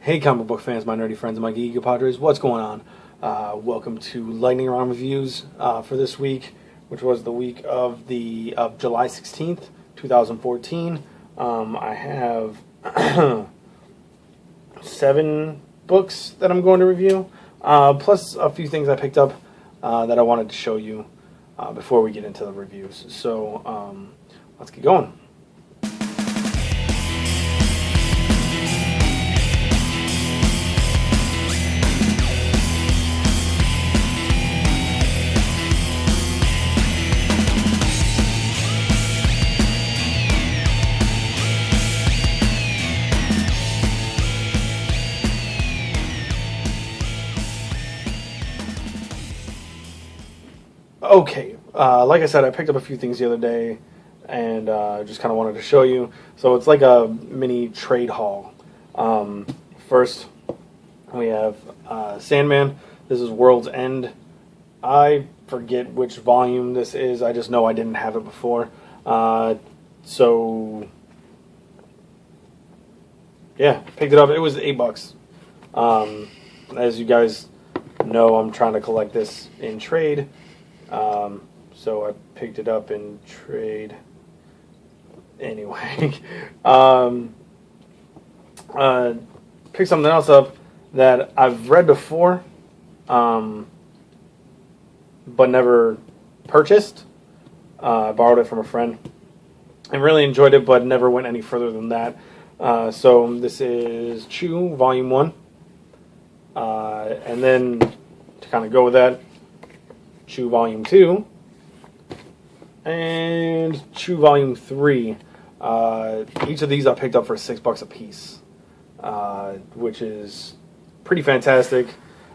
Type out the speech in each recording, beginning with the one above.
Hey comic book fans, my nerdy friends, and my geeky padres, what's going on? Welcome to Lightning Round Reviews for this week, which was the week of July 16th, 2014. I have 7 books that I'm going to review, plus a few things I picked up that I wanted to show you before we get into the reviews. So let's get going. Okay, like I said, I picked up a few things the other day and just kind of wanted to show you. So it's like a mini trade haul. First, we have Sandman. This is World's End. I forget which volume this is. I just know I didn't have it before. So, yeah, picked it up. It was $8. As you guys know, I'm trying to collect this in trade. So I picked it up in trade anyway. Picked something else up that I've read before, but never purchased. I borrowed it from a friend and really enjoyed it, but never went any further than that. So this is Chew Volume 1. And then to kind of go with that, Chew Volume 2 and Chew Volume 3. Each of these I picked up for $6 a piece, which is pretty fantastic.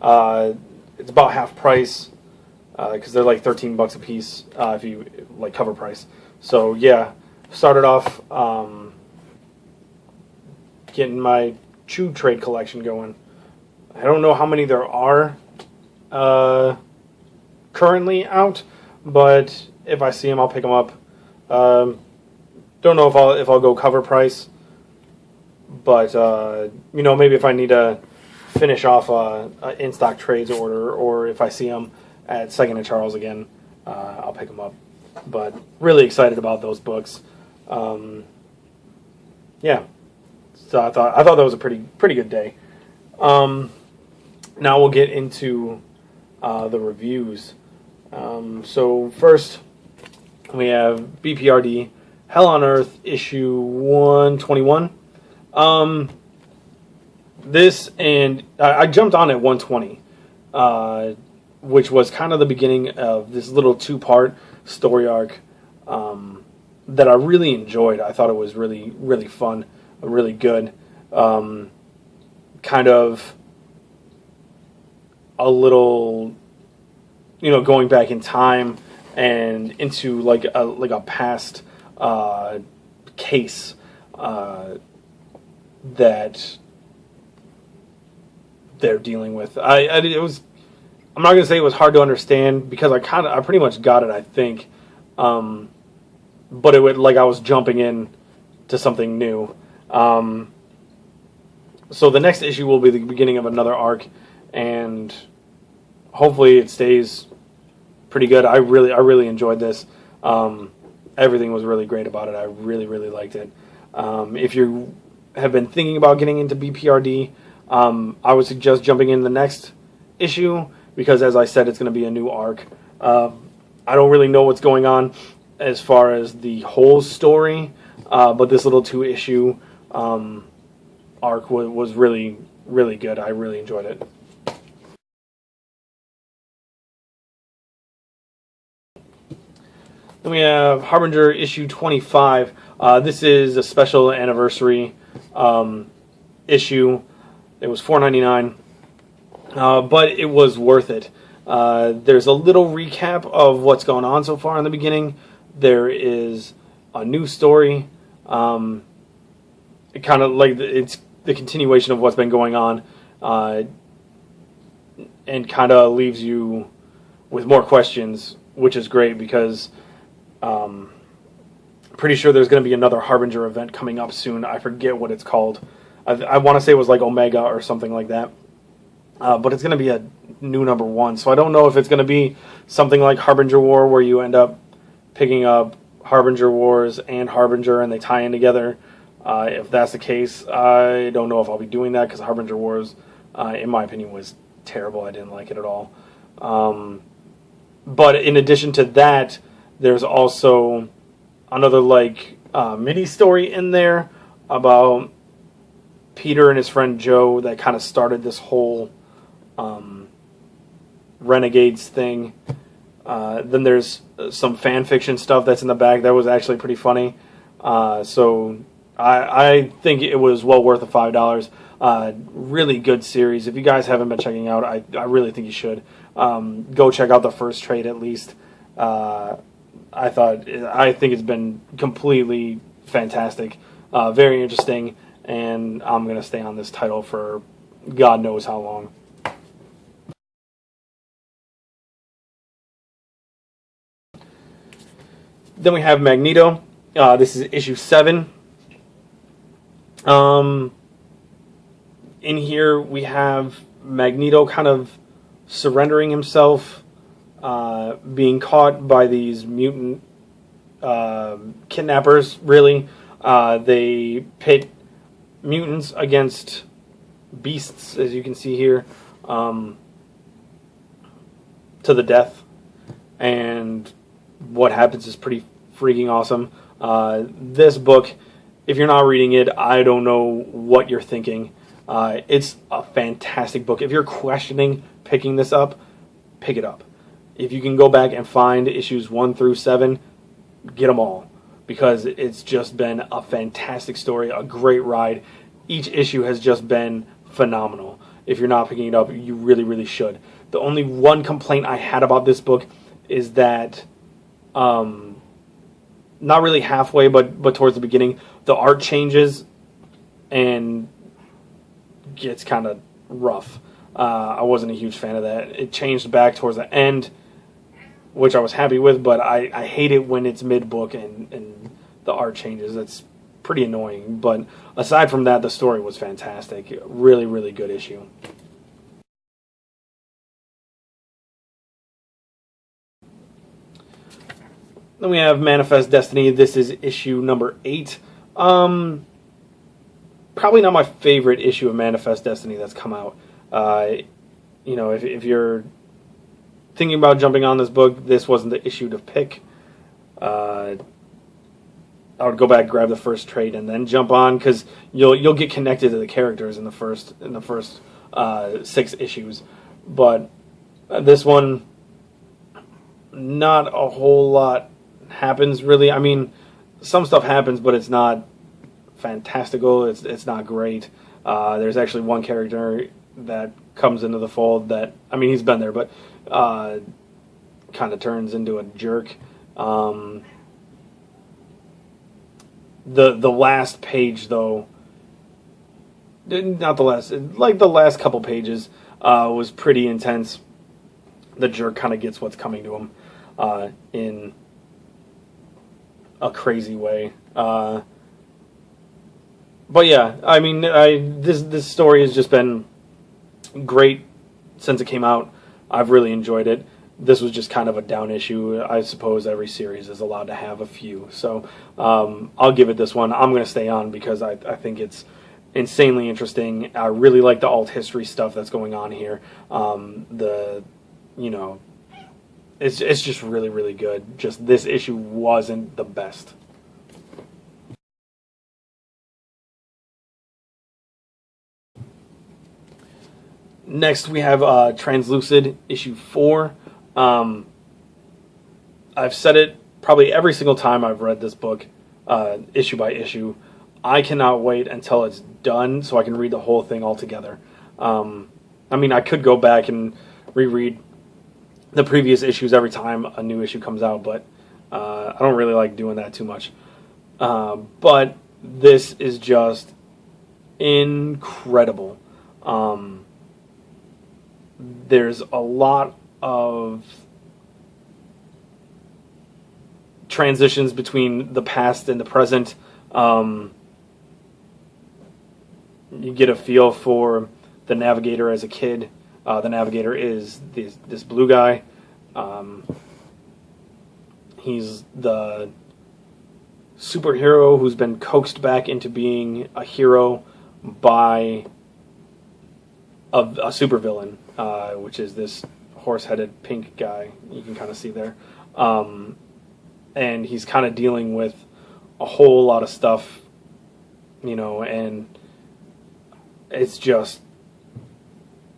It's about half price because they're like $13 a piece if you like cover price. So yeah, started off getting my Chew trade collection going. I don't know how many there are currently out, but if I see them, I'll pick them up. Don't know if I'll go cover price, but you know, maybe if I need to finish off a in stock trades order, or if I see them at Second and Charles again, I'll pick them up. But really excited about those books. Yeah, so I thought that was a pretty good day. Now we'll get into the reviews. So first, we have BPRD, Hell on Earth, issue 121. This, and I jumped on at 120, which was kind of the beginning of this little 2-part story arc that I really enjoyed. I thought it was really, really fun, really good. Kind of a little, you know, going back in time and into like a past case that they're dealing with. I'm not gonna say it was hard to understand because I pretty much got it, I think. But it would, like, I was jumping in to something new. So the next issue will be the beginning of another arc, and hopefully it stays pretty good. I really enjoyed this. Everything was really great about it. I really, really liked it. If you have been thinking about getting into BPRD, I would suggest jumping in the next issue because, as I said, it's going to be a new arc. I don't really know what's going on as far as the whole story, but this little 2-issue arc was really, really good. I really enjoyed it. Then we have Harbinger issue 25. This is a special anniversary issue. It was $4.99, but it was worth it. There's a little recap of what's going on so far in the beginning. There is a new story. It kind of like it's the continuation of what's been going on, and kind of leaves you with more questions, which is great because pretty sure there's going to be another Harbinger event coming up soon. I forget what it's called. I want to say it was like Omega or something like that. But it's going to be a new number 1. So I don't know if it's going to be something like Harbinger War, where you end up picking up Harbinger Wars and Harbinger and they tie in together. If that's the case, I don't know if I'll be doing that, because Harbinger Wars, in my opinion, was terrible. I didn't like it at all. But in addition to that, there's also another like mini story in there about Peter and his friend Joe that kind of started this whole Renegades thing. Then there's some fan fiction stuff that's in the back that was actually pretty funny. So I think it was well worth the $5. Really good series. If you guys haven't been checking out, I really think you should. Go check out the first trade at least. I think it's been completely fantastic, very interesting, and I'm gonna stay on this title for God knows how long. Then we have Magneto. This is issue 7. In here we have Magneto kind of surrendering himself, being caught by these mutant kidnappers, really. They pit mutants against beasts, as you can see here, to the death. And what happens is pretty freaking awesome. This book, if you're not reading it, I don't know what you're thinking. It's a fantastic book. If you're questioning picking this up, pick it up. If you can go back and find issues 1 through 7, get them all, because it's just been a fantastic story, a great ride. Each issue has just been phenomenal. If you're not picking it up, you really, really should. The only one complaint I had about this book is that, not really halfway, but towards the beginning, the art changes and gets kind of rough. I wasn't a huge fan of that. It changed back towards the end, which I was happy with, but I hate it when it's mid-book and the art changes. It's pretty annoying. But aside from that, the story was fantastic. Really, really good issue. Then we have Manifest Destiny. This is issue number 8. Probably not my favorite issue of Manifest Destiny that's come out. You know, if you're thinking about jumping on this book, this wasn't the issue to pick. I would go back, grab the first trade, and then jump on, because you'll get connected to the characters in the first 6 issues. But this one, not a whole lot happens really. I mean, some stuff happens, but it's not fantastical. It's not great. There's actually one character that comes into the fold that, I mean, he's been there, but kind of turns into a jerk. The last page, though, not the last, like the last couple pages, was pretty intense. The jerk kind of gets what's coming to him in a crazy way. But yeah, I mean, this story has just been great since it came out. I've really enjoyed it. This was just kind of a down issue. I suppose every series is allowed to have a few. So I'll give it this one. I'm going to stay on because I think it's insanely interesting. I really like the alt history stuff that's going on here. It's just really, really good. Just this issue wasn't the best. Next, we have Translucid, issue 4. I've said it probably every single time I've read this book, issue by issue. I cannot wait until it's done so I can read the whole thing all together. I mean, I could go back and reread the previous issues every time a new issue comes out, but I don't really like doing that too much. But this is just incredible. There's a lot of transitions between the past and the present. you get a feel for the Navigator as a kid. The Navigator is this blue guy. He's the superhero who's been coaxed back into being a hero by a supervillain, which is this horse-headed pink guy you can kind of see there. And he's kind of dealing with a whole lot of stuff, and it's just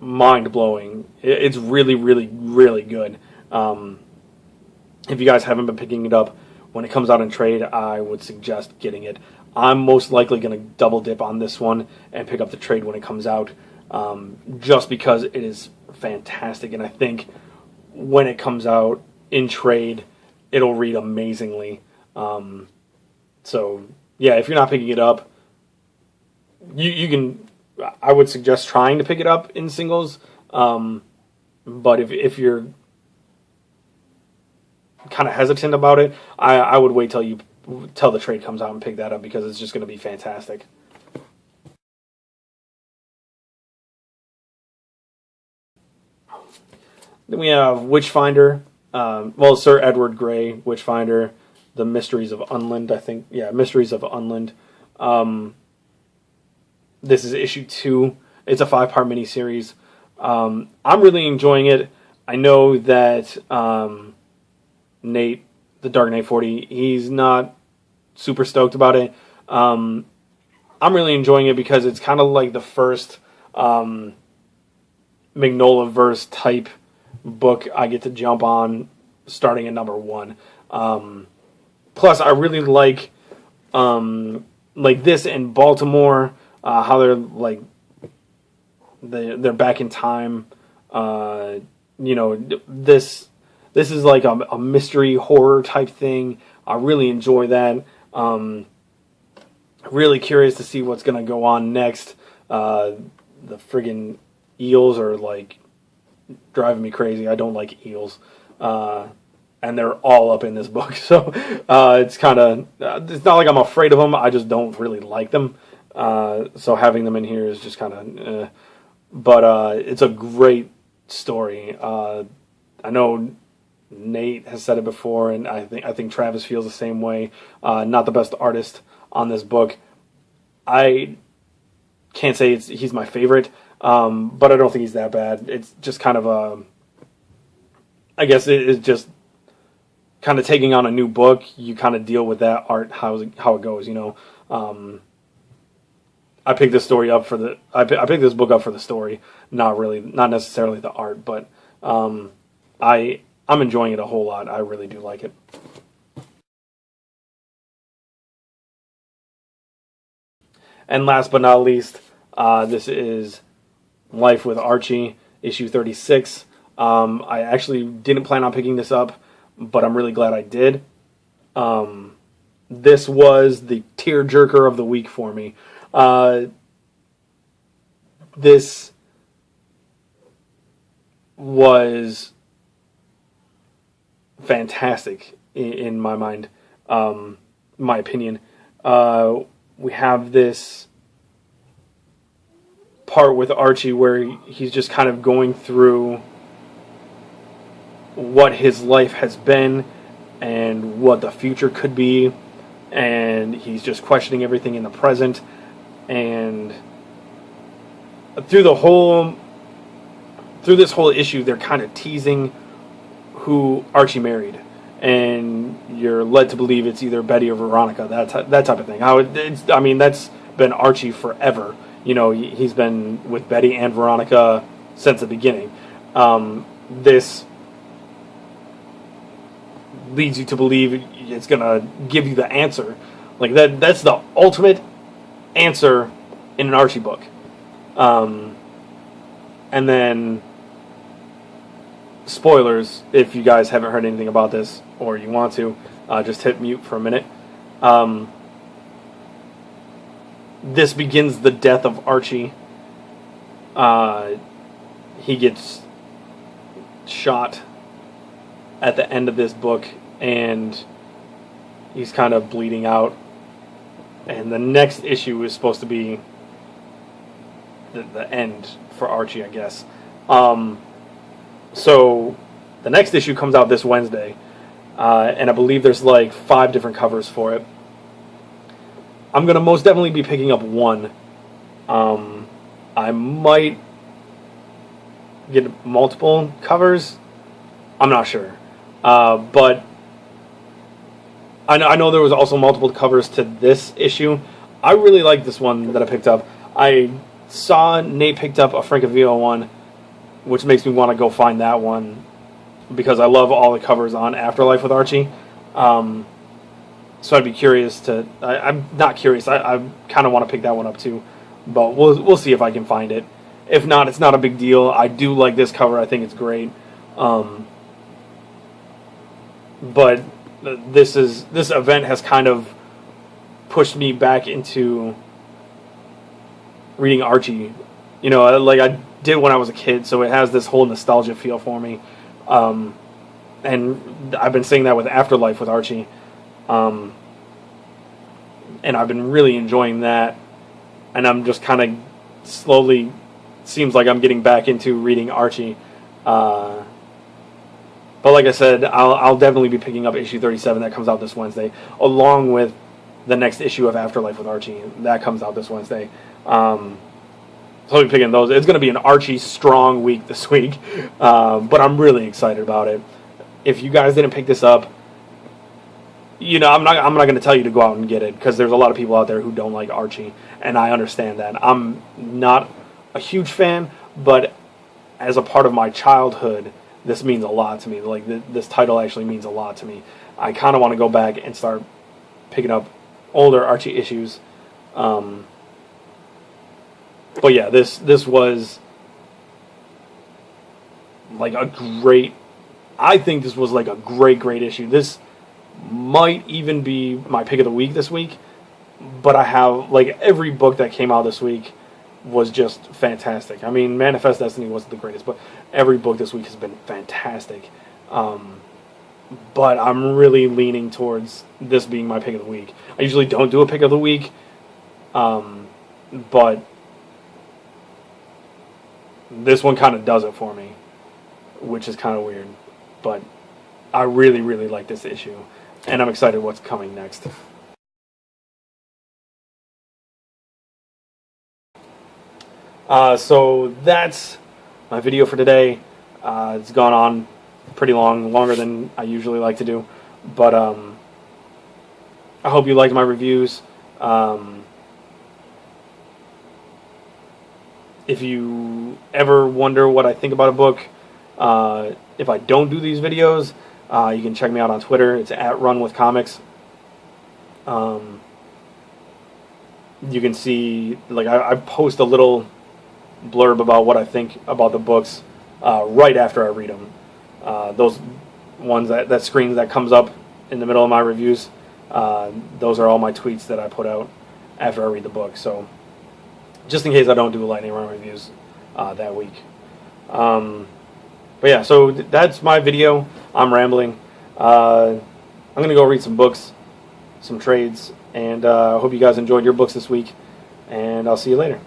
mind-blowing. It's really, really, really good. If you guys haven't been picking it up, when it comes out in trade, I would suggest getting it. I'm most likely going to double dip on this one and pick up the trade when it comes out, just because it is fantastic. And I think when it comes out in trade, it'll read amazingly. So, yeah, if you're not picking it up, you can. I would suggest trying to pick it up in singles. But if you're kind of hesitant about it, I would wait till the trade comes out and pick that up, because it's just going to be fantastic. Then we have Witchfinder. Sir Edward Grey, Witchfinder, The Mysteries of Unland, I think. Yeah, Mysteries of Unland. This is issue 2. It's a 5-part miniseries. I'm really enjoying it. I know that Nate, the Dark Knight 40, he's not super stoked about it. I'm really enjoying it because it's kind of like the first Magnola-verse type book I get to jump on starting at number 1. Plus, I really like this in Baltimore, how they're like they're back in time. This is like a mystery horror type thing. I really enjoy that. Really curious to see what's gonna go on next. The friggin' eels are like driving me crazy. I don't like eels, and they're all up in this book. So it's kind of it's not like I'm afraid of them. I just don't really like them. So having them in here is just kind of. But it's a great story. I know Nate has said it before, and I think Travis feels the same way. Not the best artist on this book. I can't say he's my favorite, but I don't think he's that bad. It's just kind of I guess it's just kind of taking on a new book. You kind of deal with that art, how it goes. I picked this story up for the. I picked this book up for the story, not necessarily the art, but I'm enjoying it a whole lot. I really do like it. And last but not least, this is Life with Archie, issue 36. I actually didn't plan on picking this up, but I'm really glad I did. This was the tearjerker of the week for me. This was fantastic in my mind, my opinion. We have this part with Archie where he's just kind of going through what his life has been and what the future could be, and he's just questioning everything in the present. And through this whole issue, they're kind of teasing who Archie married, and you're led to believe it's either Betty or Veronica. That type of thing. That's been Archie forever. He's been with Betty and Veronica since the beginning. This leads you to believe it's gonna give you the answer. Like that's the ultimate answer in an Archie book. And then spoilers, if you guys haven't heard anything about this or you want to, just hit mute for a minute. This begins the death of Archie. He gets shot at the end of this book, and he's kind of bleeding out. And the next issue is supposed to be the end for Archie, I guess. So the next issue comes out this Wednesday, and I believe there's like 5 different covers for it. I'm going to most definitely be picking up one. I might get multiple covers. I'm not sure. But I know there was also multiple covers to this issue. I really like this one that I picked up. I saw Nate picked up a Francavilla one, which makes me want to go find that one because I love all the covers on Afterlife with Archie. So I'd be curious to... I'm not curious. I kind of want to pick that one up too. But we'll see if I can find it. If not, it's not a big deal. I do like this cover. I think it's great. But this event has kind of pushed me back into reading Archie. You know, like I did when I was a kid, so it has this whole nostalgia feel for me. And I've been saying that with Afterlife with Archie. And I've been really enjoying that. And I'm just kind of slowly, seems like I'm getting back into reading Archie. But like I said, I'll definitely be picking up issue 37 that comes out this Wednesday, along with the next issue of Afterlife with Archie. That comes out this Wednesday. So I'll be picking those. It's going to be an Archie strong week this week. But I'm really excited about it. If you guys didn't pick this up, you know, I'm not going to tell you to go out and get it, because there's a lot of people out there who don't like Archie, and I understand that. I'm not a huge fan, but as a part of my childhood, this means a lot to me. Like, this title actually means a lot to me. I kind of want to go back and start picking up older Archie issues. But yeah, this was like a great... I think this was like a great issue. This might even be my pick of the week this week. But I have, like, every book that came out this week was just fantastic. I mean, Manifest Destiny wasn't the greatest, but every book this week has been fantastic. But I'm really leaning towards this being my pick of the week. I usually don't do a pick of the week, but this one kind of does it for me, which is kind of weird. But I really like this issue, and I'm excited what's coming next. So that's my video for today. It's gone on pretty longer than I usually like to do, but I hope you liked my reviews. If you ever wonder what I think about a book, if I don't do these videos, you can check me out on Twitter. It's @RunWithComics. You can see, like, I post a little blurb about what I think about the books right after I read them. Those ones that screen that comes up in the middle of my reviews, those are all my tweets that I put out after I read the book. So just in case I don't do Lightning Round Reviews that week. But yeah, so that's my video. I'm rambling. I'm going to go read some books, some trades, and I hope you guys enjoyed your books this week, and I'll see you later.